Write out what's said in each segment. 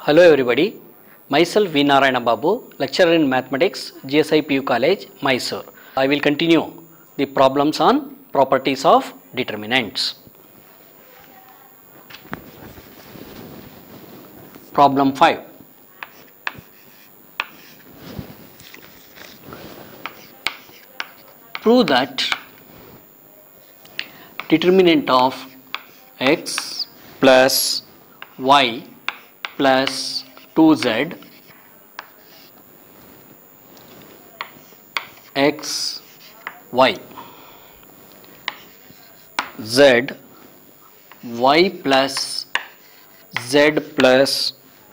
Hello everybody, myself V. Narayana Babu, lecturer in mathematics, GSI PU College, Mysore. I will continue the problems on properties of determinants. Problem 5. Prove that determinant of x plus y plus 2z x y z y plus z plus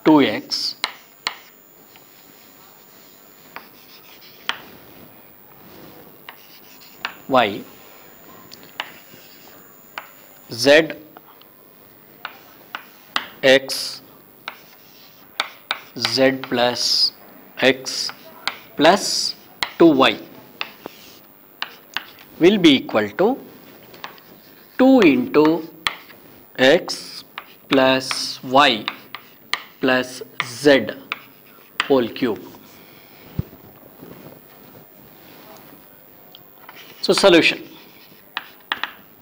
2x y z x z plus x plus 2y will be equal to 2 into x plus y plus z whole cube. So solution.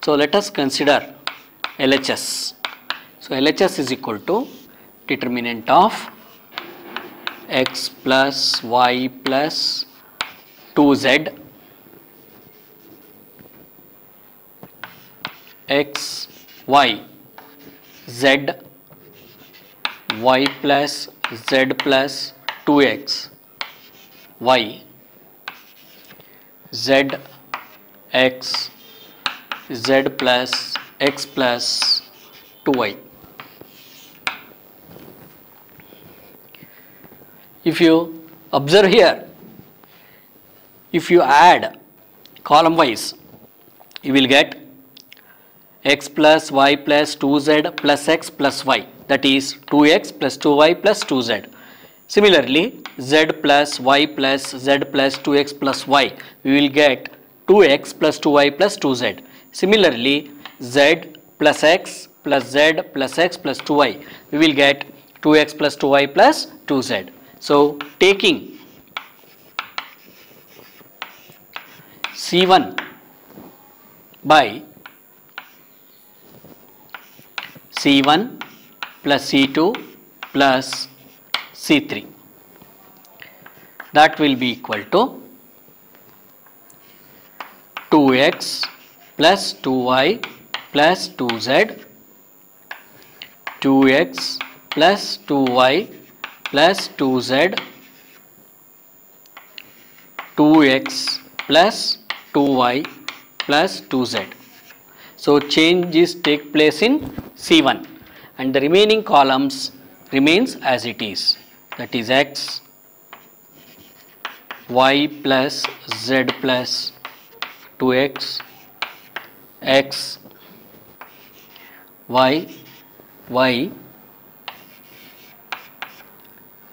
So let us consider LHS. So LHS is equal to determinant of x plus y plus 2z x y z y plus z plus 2x y z x z plus x plus 2y. If you observe here, if you add column wise, you will get x plus y plus 2z plus x plus y, that is 2x plus 2y plus 2z. Similarly, z plus y plus z plus 2x plus y, we will get 2x plus 2y plus 2z. Similarly, z plus x plus z plus x plus 2y, we will get 2x plus 2y plus 2z. So, taking C1 by C1 plus C2 plus C3, that will be equal to 2x plus 2y plus 2z, 2x plus 2y plus 2z, 2x plus 2y plus 2z. So changes take place in C1 and the remaining columns remains as it is, that is x, y plus z plus 2x, x, y, y,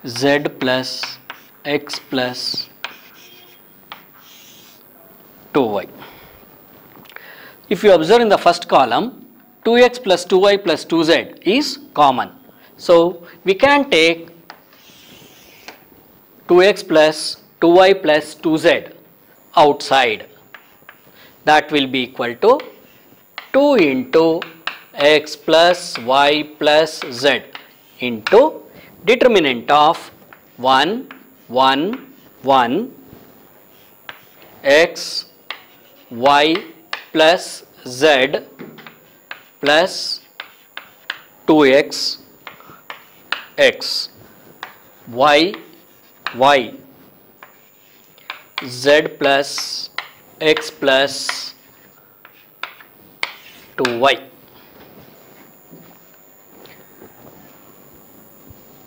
z plus x plus 2y. If you observe in the first column, 2x plus 2y plus 2z is common. So we can take 2x plus 2y plus 2z outside. That will be equal to 2 into x plus y plus z into determinant of 1, 1, 1, x, y plus z plus 2x, x, y, y, z plus x plus 2y.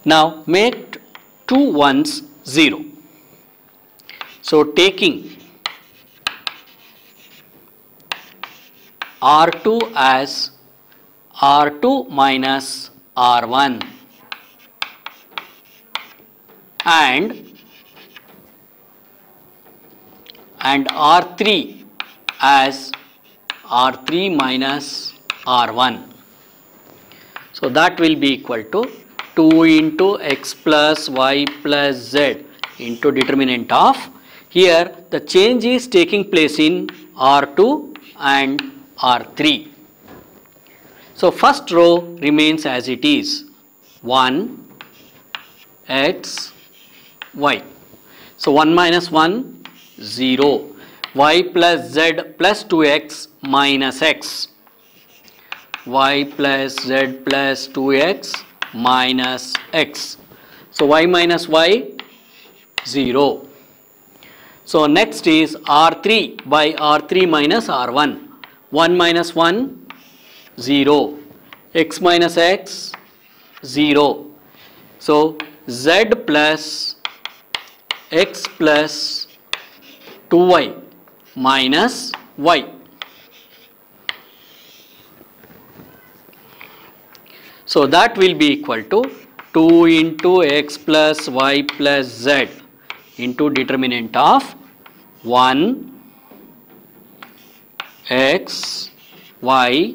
Now make 2 ones 0. So taking R2 as R2 minus R1 and R3 as R3 minus R1. So that will be equal to 2 into x plus y plus z into determinant of, here the change is taking place in R2 and R3. So first row remains as it is, 1 x y. So 1 minus 1, 0. Y plus z plus 2x minus x. Y plus z plus 2x minus x. So y minus y, 0. So next is R3 by R3 minus R1. 1 minus 1, 0. X minus x, 0. So z plus x plus 2y minus y. So that will be equal to 2 into x plus y plus z into determinant of 1 x y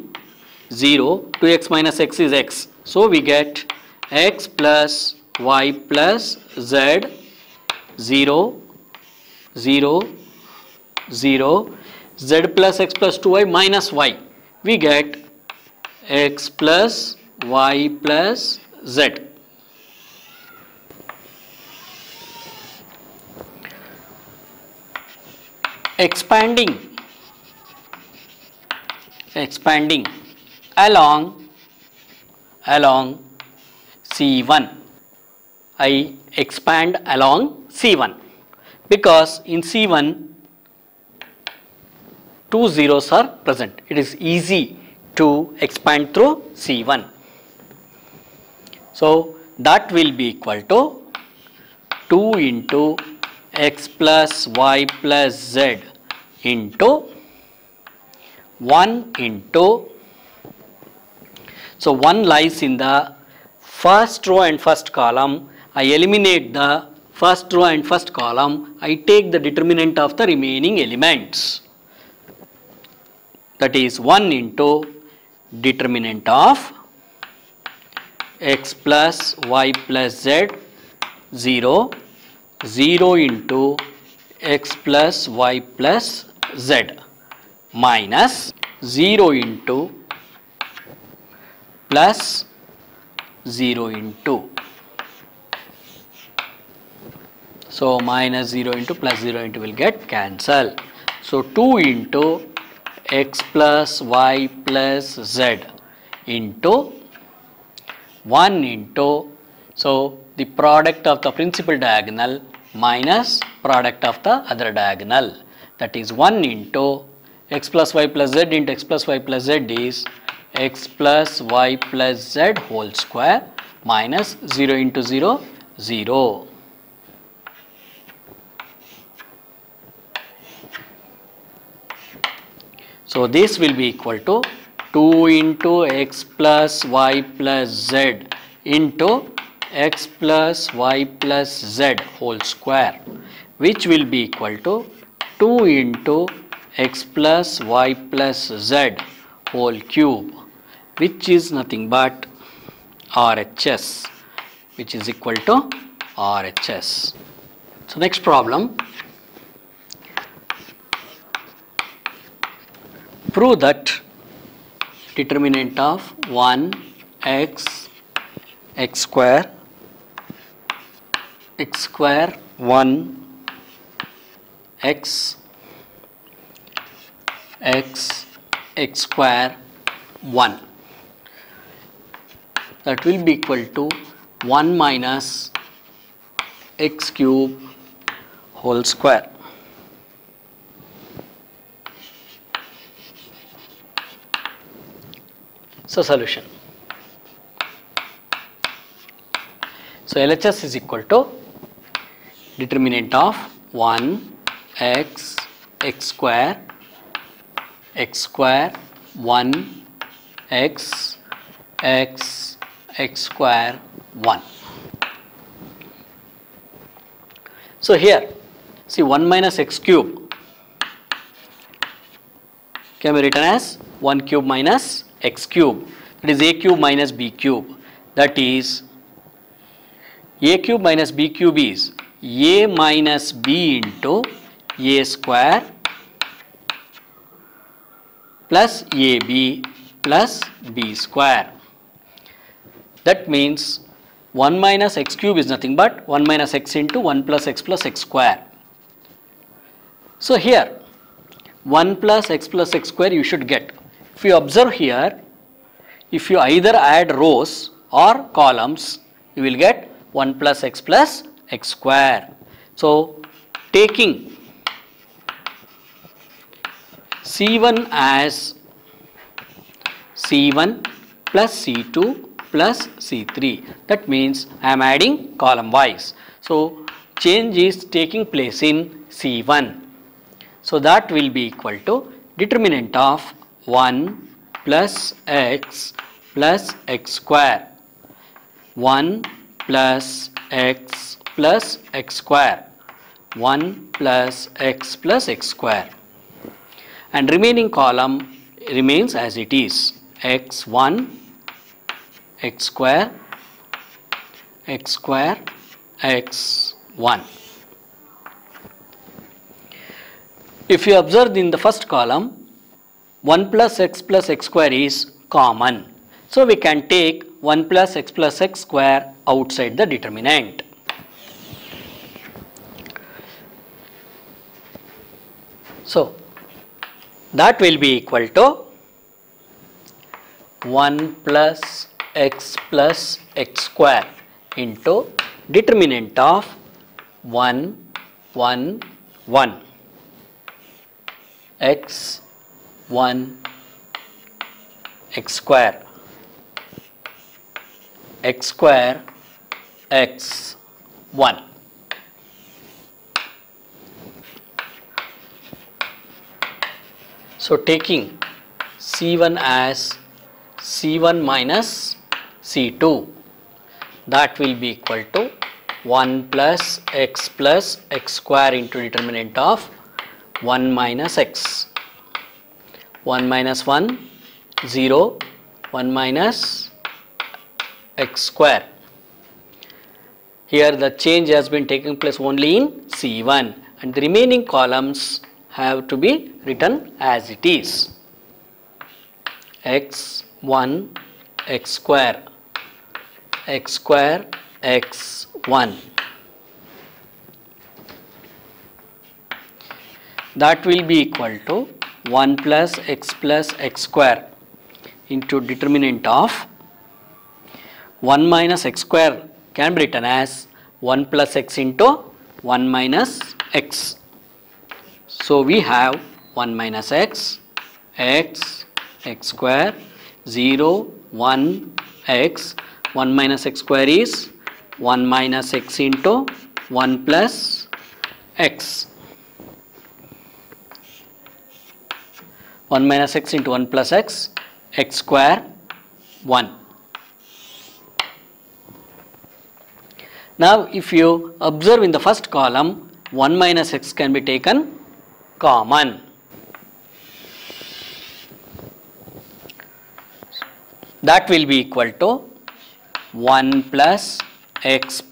0, 2x minus x is x. So we get x plus y plus z 0, 0, 0, z plus x plus 2y minus y. We get x plus y plus z. Expanding along C1. I expand along C1 because in C1 two zeros are present. It is easy to expand through C1. So that will be equal to 2 into x plus y plus z into 1 into, so 1 lies in the first row and first column. I eliminate the first row and first column. I take the determinant of the remaining elements. That is 1 into determinant of x plus y plus z 0, 0 into x plus y plus z minus 0 into plus 0 into. So minus 0 into plus 0 into will get cancel. So 2 into x plus y plus z into 1 into, so the product of the principal diagonal minus product of the other diagonal, that is 1 into x plus y plus z into x plus y plus z is x plus y plus z whole square minus 0 into 0, 0. So this will be equal to 2 into x plus y plus z into x plus y plus z whole square, which will be equal to 2 into x plus y plus z whole cube, which is nothing but RHS, which is equal to RHS. So next problem. Prove that determinant of 1 x square 1 x square 1, that will be equal to 1 minus x cube whole square. So solution. So LHS is equal to determinant of 1 x square 1 x square 1. So here see 1 minus x cube can be written as 1 cube minus x cube, that is a cube minus b cube, that is A cube minus B cube is A minus B into A square plus AB plus B square. That means 1 minus x cube is nothing but 1 minus x into 1 plus x square. So here 1 plus x square you should get. If you observe here, if you either add rows or columns, you will get 1 plus x square. So taking C1 as C1 plus C2 plus C3. That means I am adding column wise. So change is taking place in C1. So that will be equal to determinant of 1 plus x square. 1 plus x square. 1 plus x square. And remaining column remains as it is. x1 x square x1. If you observe in the first column, 1 plus x square is common. So we can take 1 plus x square outside the determinant. So that will be equal to 1 plus x square into determinant of 1 1 1 x 1 x square x 1. So taking C1 as C1 minus C2, that will be equal to 1 plus x square into determinant of 1 minus x. 1 minus 1, 0, 1 minus x square. Here the change has been taking place only in C1 and the remaining columns have to be written as it is. x1 x square x1. That will be equal to 1 plus x square into determinant of 1 minus x square can be written as 1 plus x into 1 minus x. So we have 1 minus x square, 0, 1, x. 1 minus x square is 1 minus x into 1 plus x. 1 minus x into 1 plus x square 1. Now if you observe in the first column, 1 minus x can be taken common. That will be equal to 1 plus x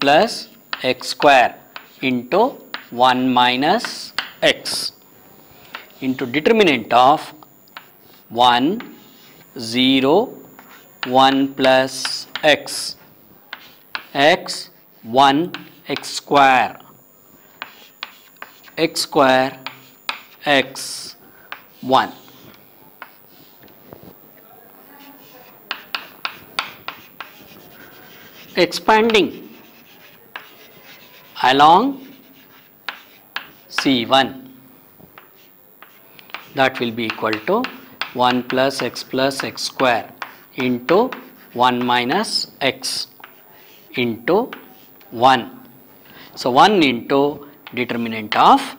square into 1 minus x into determinant of 1, 0, 1 plus x 1 x square x 1. Expanding along C1, that will be equal to 1 plus x square into 1 minus x into 1. So 1 into determinant of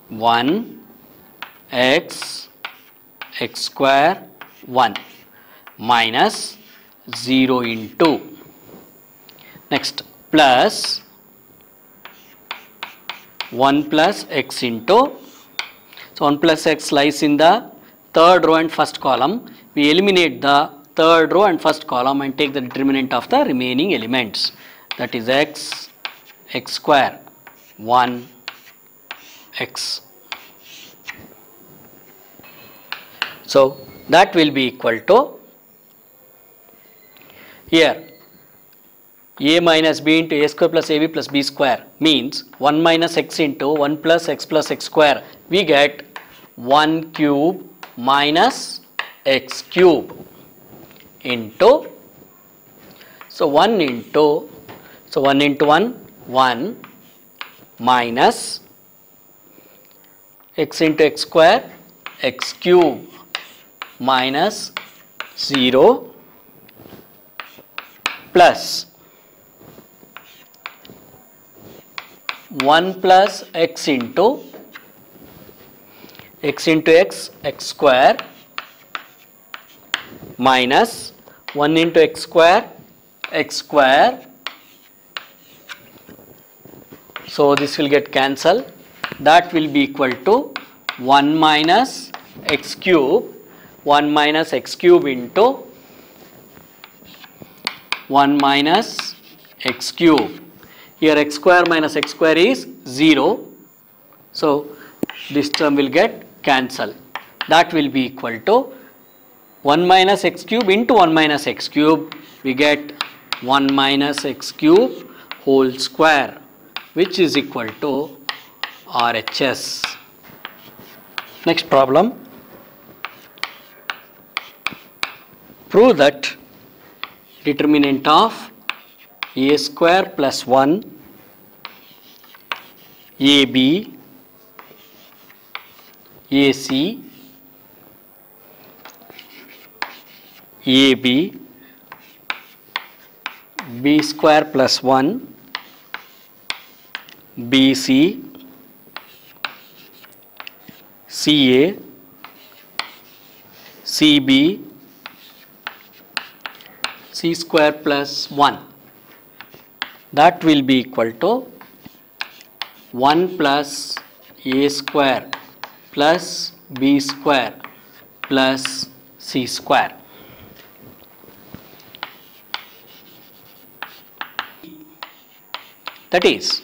1 x square 1 minus 0 into next plus 1 plus x into, so 1 plus x lies in the third row and first column. We eliminate the third row and first column and take the determinant of the remaining elements. that is x, x square, 1, x. So that will be equal to, here a minus b into a square plus ab plus b square means 1 minus x into 1 plus x square. We get 1 cube minus x cube into, so 1 into 1 minus x into x square, x cube minus 0 plus 1 plus x into x, x square minus 1 into x square, x square. So this will get cancelled. That will be equal to 1 minus x cube, 1 minus x cube into 1 minus x cube. Here x square minus x square is 0. So this term will get cancelled. That will be equal to 1 minus x cube into 1 minus x cube. We get 1 minus x cube whole square, which is equal to RHS. Next problem. Prove that determinant of a square plus 1 AB AC AB B square plus 1 BC CA CB C square plus 1. That will be equal to 1 plus A square plus B square plus C square. That is,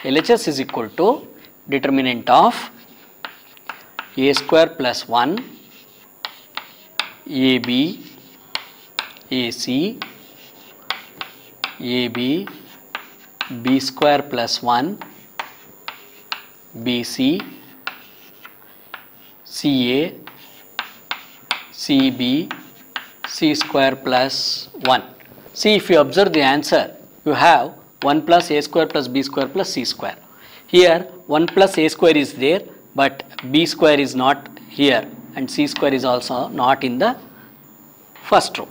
LHS is equal to determinant of A square plus 1 AB AC AB B square plus 1 BC CA CB C square plus 1. See, if you observe the answer, you have 1 plus A square plus B square plus C square. Here 1 plus A square is there, but B square is not here, and C square is also not in the first row.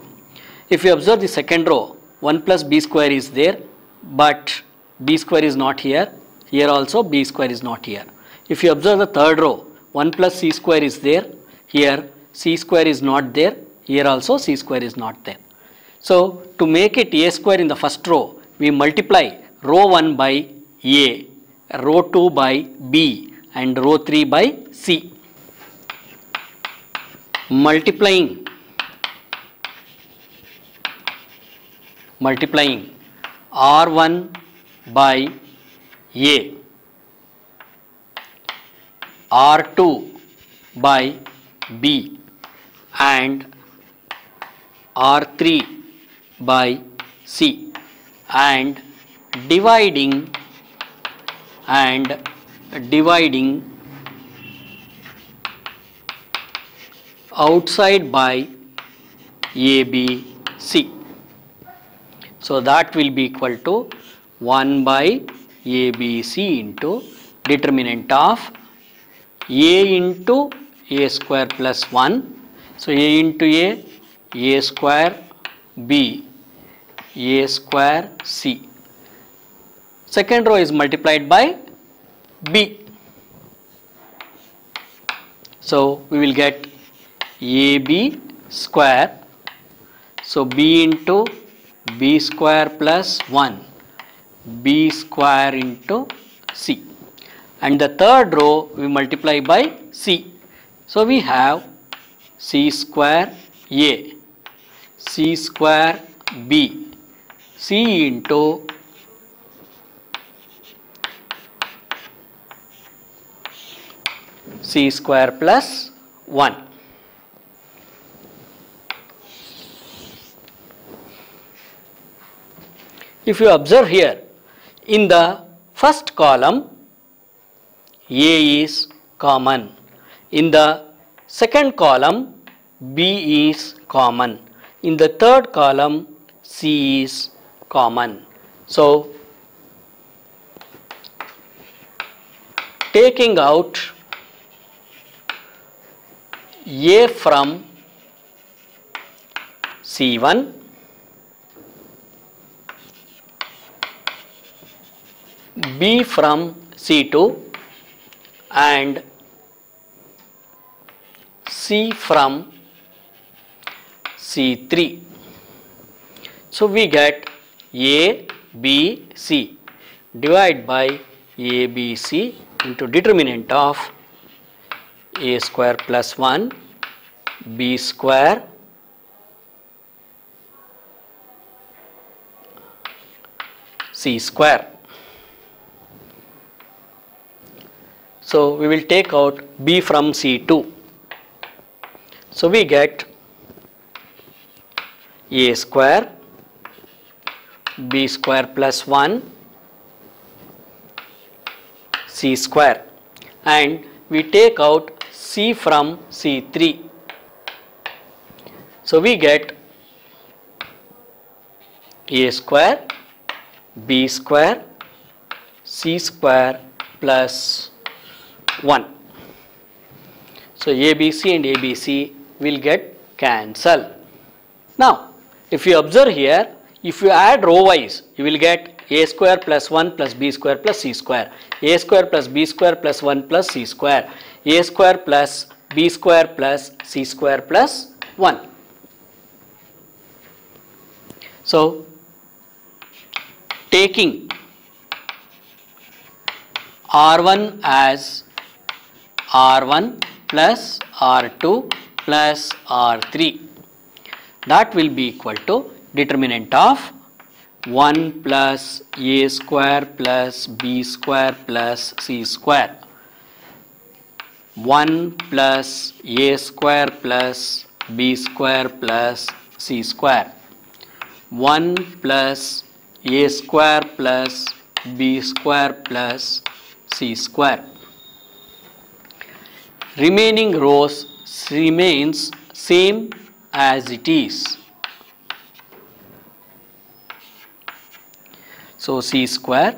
If you observe the second row, 1 plus B square is there, but B square is not here. Here also B square is not here. If you observe the third row, 1 plus C square is there. Here C square is not there. Here also C square is not there. So to make it A square in the first row, we multiply row 1 by A, row 2 by B, and row 3 by C. Multiplying R1 by A, R2 by B, and R3 by C, and dividing outside by ABC. So that will be equal to 1 by ABC into determinant of A into A square plus 1. So A into A square, B, A square, C. Second row is multiplied by B. So we will get AB square. So B into B square plus 1, B square into C. And the third row we multiply by C. So we have C square A, C square B, C into c square plus 1. If you observe here, in the first column A is common, in the second column B is common, in the third column C is common. So, taking out A from C1, B from C2 and C from C3. So, we get A, B, C. Divide by A, B, C into determinant of A square plus 1, B square, C square. So, we will take out B from C2. So, we get A square, B square plus 1, C square, and we take out C from C3. So, we get A square, B square, C square plus 1. So, ABC and ABC will get cancelled. Now, if you observe here, if you add row wise, you will get A square plus 1 plus B square plus C square, A square plus B square plus 1 plus C square, A square plus B square plus C square plus 1. So, taking R1 as R1 plus R2 plus R3, that will be equal to determinant of 1 plus A square plus B square plus C square, 1 plus A square plus B square plus C square, 1 plus A square plus B square plus C square. Remaining rows remains same as it is. So, C square,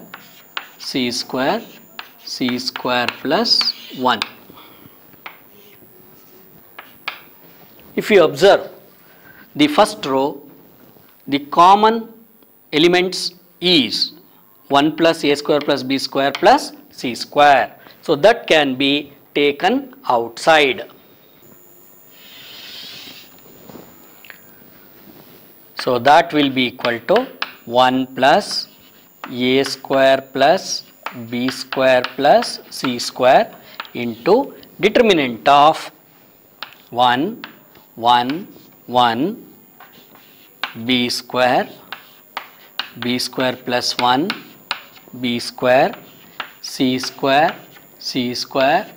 C square, C square plus 1. If you observe the first row, the common elements is 1 plus A square plus B square plus C square. So, that can be taken outside. So, that will be equal to 1 plus A square plus B square plus C square into determinant of 1, 1, 1, B square plus 1, B square, C square, C square,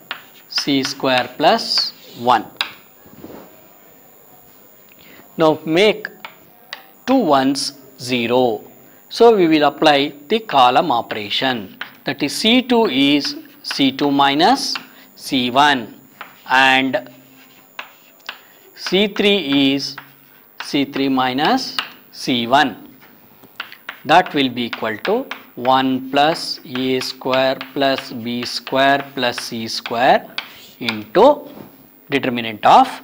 C square plus 1. Now, make 2 ones 0. So, we will apply the column operation, that is C2 is C2 minus C1 and C3 is C3 minus C1. That will be equal to 1 plus A square plus B square plus C square into determinant of,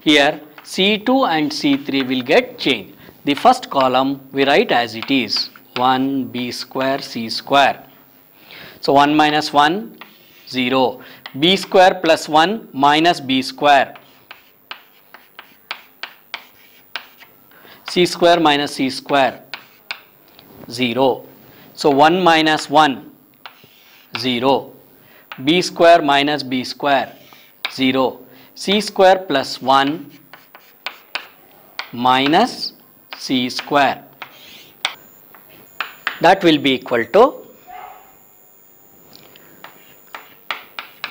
here C2 and C3 will get changed. The first column we write as it is 1 B square C square. So, 1 minus 1 0, B square plus 1 minus B square, C square minus C square 0. So, 1 minus 1 0, B square minus B square 0, C square plus 1 minus C square, that will be equal to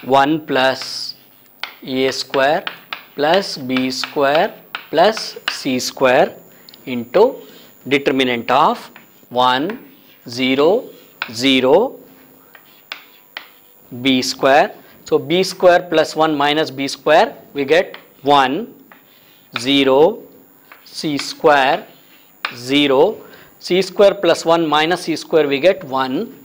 1 plus a square plus b square plus c square into determinant of 1, 0, 0, b square. So b square plus 1 minus b square, we get 1, 0, c square, 0, c square plus 1 minus c square, we get 1.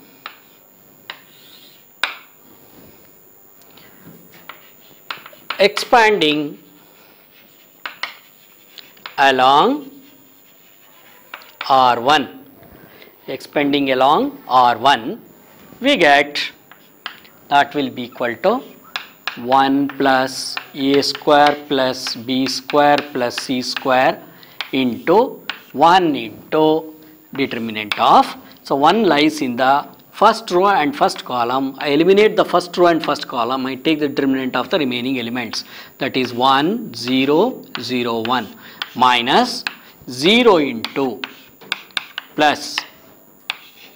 Expanding along R1, expanding along R1, we get that will be equal to 1 plus a square plus b square plus c square into 1 into determinant of. So 1 lies in the first row and first column. I eliminate the first row and first column. I take the determinant of the remaining elements, that is 1, 0, 0, 1 minus 0 into plus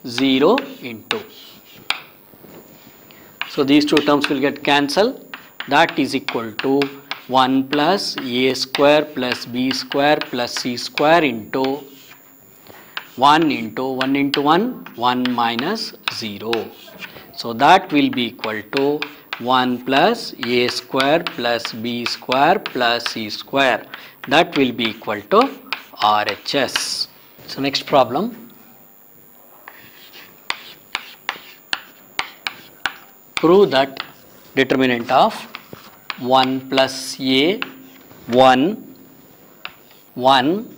0 into. So these two terms will get cancelled. That is equal to 1 plus a square plus b square plus c square into 1 into 1 into 1, 1 minus 0. So that will be equal to 1 plus a square plus b square plus c square. That will be equal to RHS. So next problem. Prove that determinant of 1 plus a 1, 1,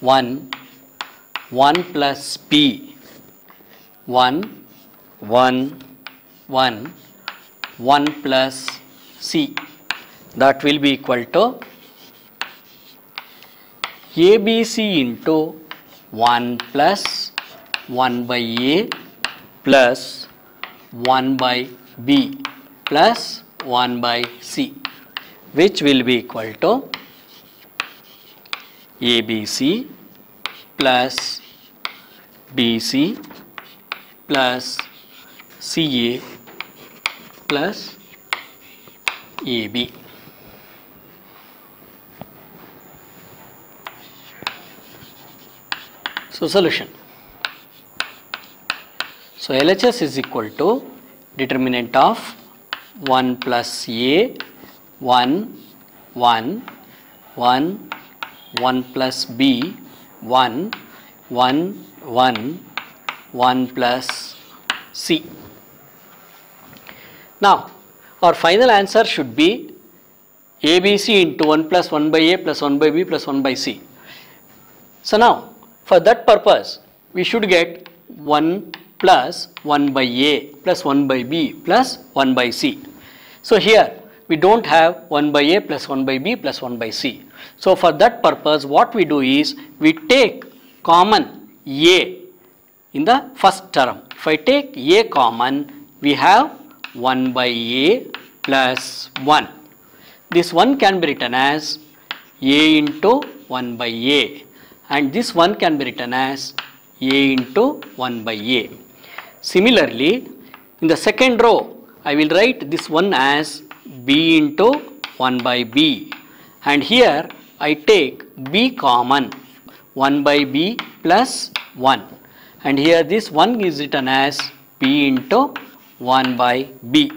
1, 1 plus b 1, 1, 1, 1 plus c, that will be equal to ABC into 1 plus 1 by a plus 1 by b plus 1 by c, which will be equal to ABC plus BC plus CA plus AB. So solution. So LHS is equal to determinant of 1 plus A 1, 1, 1, 1 plus B 1, 1, 1, 1 plus C. Now our final answer should be ABC into 1 plus 1 by A plus 1 by B plus 1 by C. So now for that purpose we should get 1 plus 1 by A plus 1 by B plus 1 by C. So here we don't have 1 by A plus 1 by B plus 1 by C. So for that purpose what we do is we take common A in the first term. If I take A common, we have 1 by A plus 1. This 1 can be written as A into 1 by A, and this 1 can be written as A into 1 by A. Similarly, in the second row, I will write this 1 as B into 1 by B, and here I take B common, 1 by B plus 1, and here this 1 is written as B into 1 by B.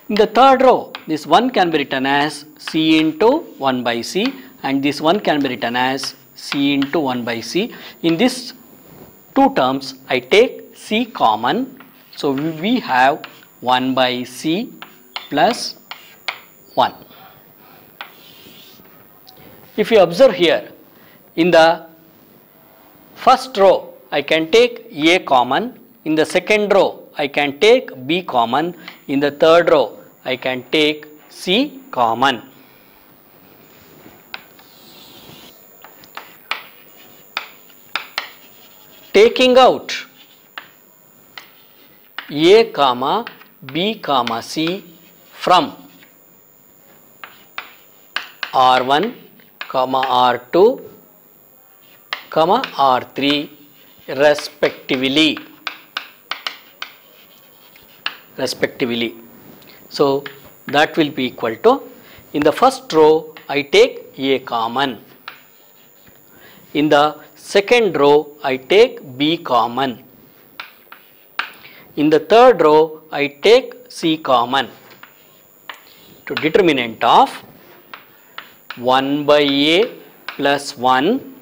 In the third row, this 1 can be written as C into 1 by C, and this 1 can be written as C into 1 by C. In these two terms, I take C common, so we have 1 by C plus 1. If you observe here, in the first row I can take A common, in the second row I can take B common, in the third row I can take C common. Taking out A comma B comma C from R1 comma R2 comma R3 respectively. So that will be equal to, in the first row I take A common, in the second row I take B common, in the third row I take C common. To determinant of 1 by A plus 1,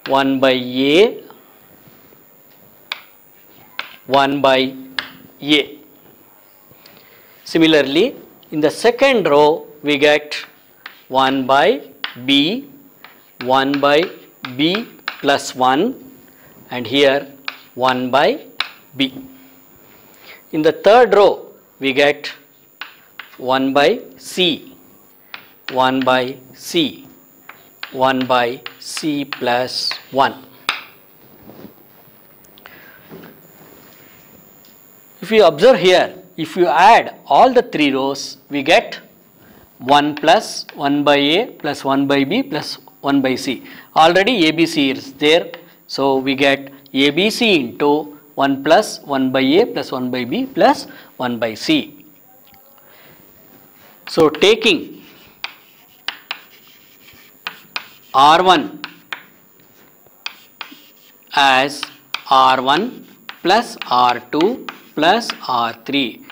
1 by A, 1 by A. Similarly, in the second row we get 1 by B, 1 by B plus 1, and here 1 by B. In the third row we get 1 by C, 1 by C, 1 by C plus 1. If you observe here, if you add all the 3 rows, we get 1 plus 1 by A plus 1 by B plus 1 by C. Already ABC is there, so we get ABC into 1 plus 1 by A plus 1 by B plus 1 by C. So taking R1 as R1 plus R2 plus R3,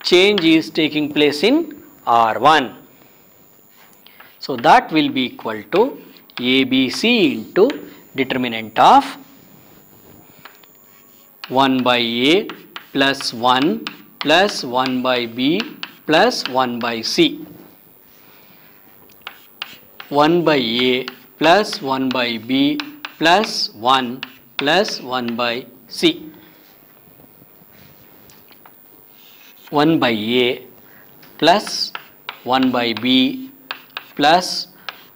change is taking place in R1. So that will be equal to ABC into determinant of 1 by A plus 1 plus 1 by B plus 1 by C. 1 by A plus 1 by B plus 1 plus 1 by C. 1 by A plus 1 by B plus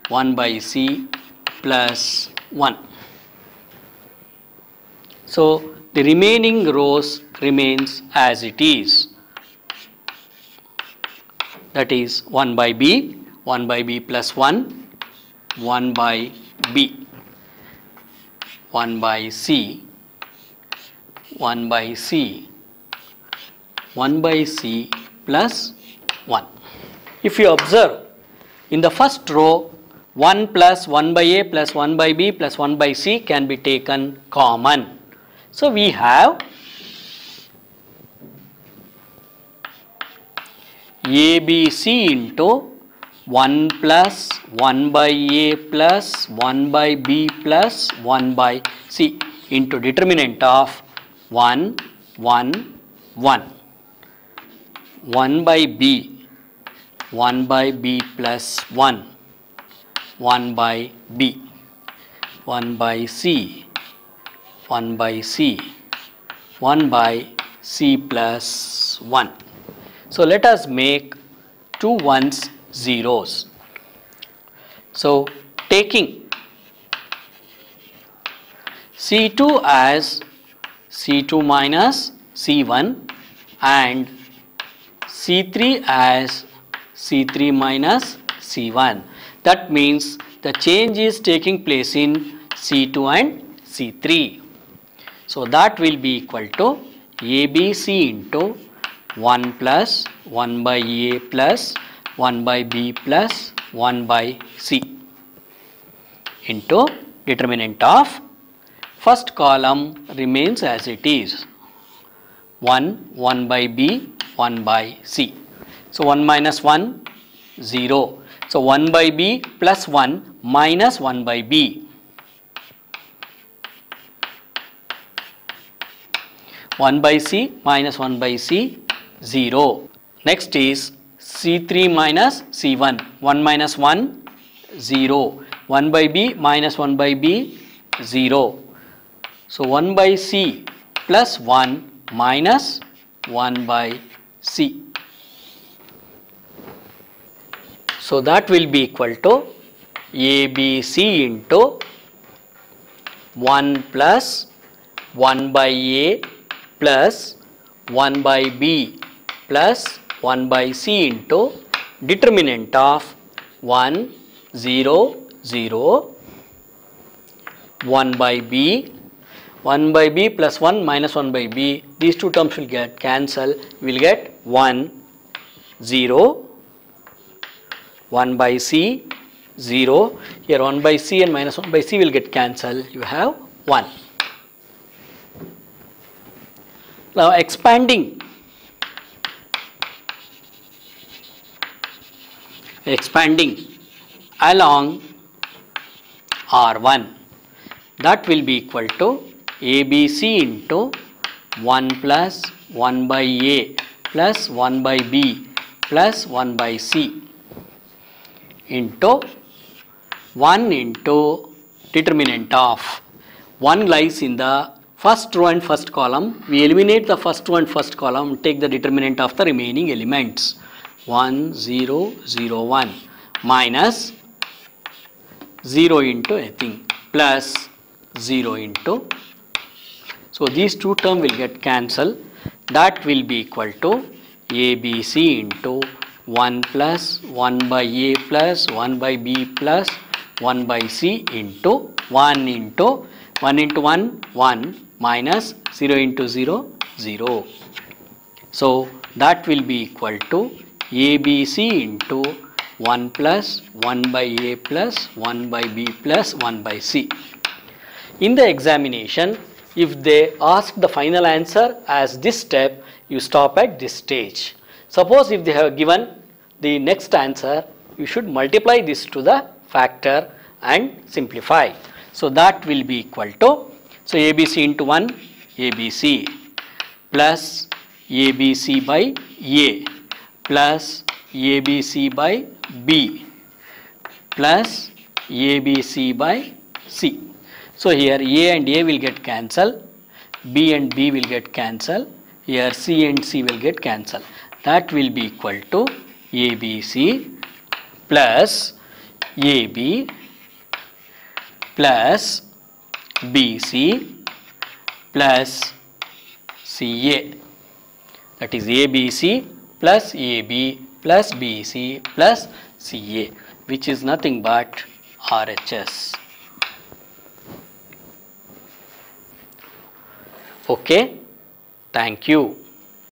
1 by C plus 1. So the remaining rows remains as it is, that is 1 by B plus 1, 1 by B, 1 by C, 1 by C, 1 by C plus 1. If you observe, in the first row 1 plus 1 by A plus 1 by B plus 1 by C can be taken common. So we have ABC into 1 plus 1 by A plus 1 by B plus 1 by C into determinant of 1, 1, 1. 1 by B, 1 by B plus 1, 1 by B, 1 by C, 1 by C, 1 by C plus 1. So let us make 2 ones zeros. So taking C2 as C2 minus C1 and C3 as C3 minus C1. That means the change is taking place in C2 and C3. So that will be equal to ABC into 1 plus 1 by A plus 1 by B plus 1 by C into determinant of first column remains as it is, 1, 1 by B, 1 by C. So 1 minus 1, 0. So 1 by B plus 1 minus 1 by B. 1 by C minus 1 by C, 0. Next is C3 minus C1. 1 minus 1, 0. 1 by B minus 1 by B, 0. So 1 by C plus 1 minus 1 by C. So that will be equal to ABC into 1 plus 1 by A plus 1 by B plus 1 by C into determinant of 1, 0, 0, 1 by B, 1 by B plus 1 minus 1 by B, these two terms will get cancelled, we will get 1, 0, 1 by C, 0. Here 1 by C and minus 1 by C will get cancelled. You have 1. Now expanding along R1, that will be equal to ABC into 1 plus 1 by A plus 1 by B plus 1 by C into 1 into determinant of 1 lies in the first row and first column. We eliminate the first row and first column, take the determinant of the remaining elements. 1, 0, 0, 1 minus 0 into anything plus 0 into. So these two terms will get cancelled. That will be equal to ABC into 1 plus 1 by A plus 1 by B plus 1 by C into 1 into 1 minus 0 into 0, 0. So that will be equal to ABC into 1 plus 1 by A plus 1 by B plus 1 by C. In the examination, if they ask the final answer as this step, you stop at this stage. Suppose if they have given the next answer, you should multiply this to the factor and simplify. So that will be equal to, so ABC into 1, ABC plus ABC by A plus ABC by B plus ABC by C. So here A and A will get cancelled, B and B will get cancelled, here C and C will get cancelled. That will be equal to ABC plus AB plus BC plus CA. That is ABC plus AB plus BC plus CA, which is nothing but RHS. Okay, thank you.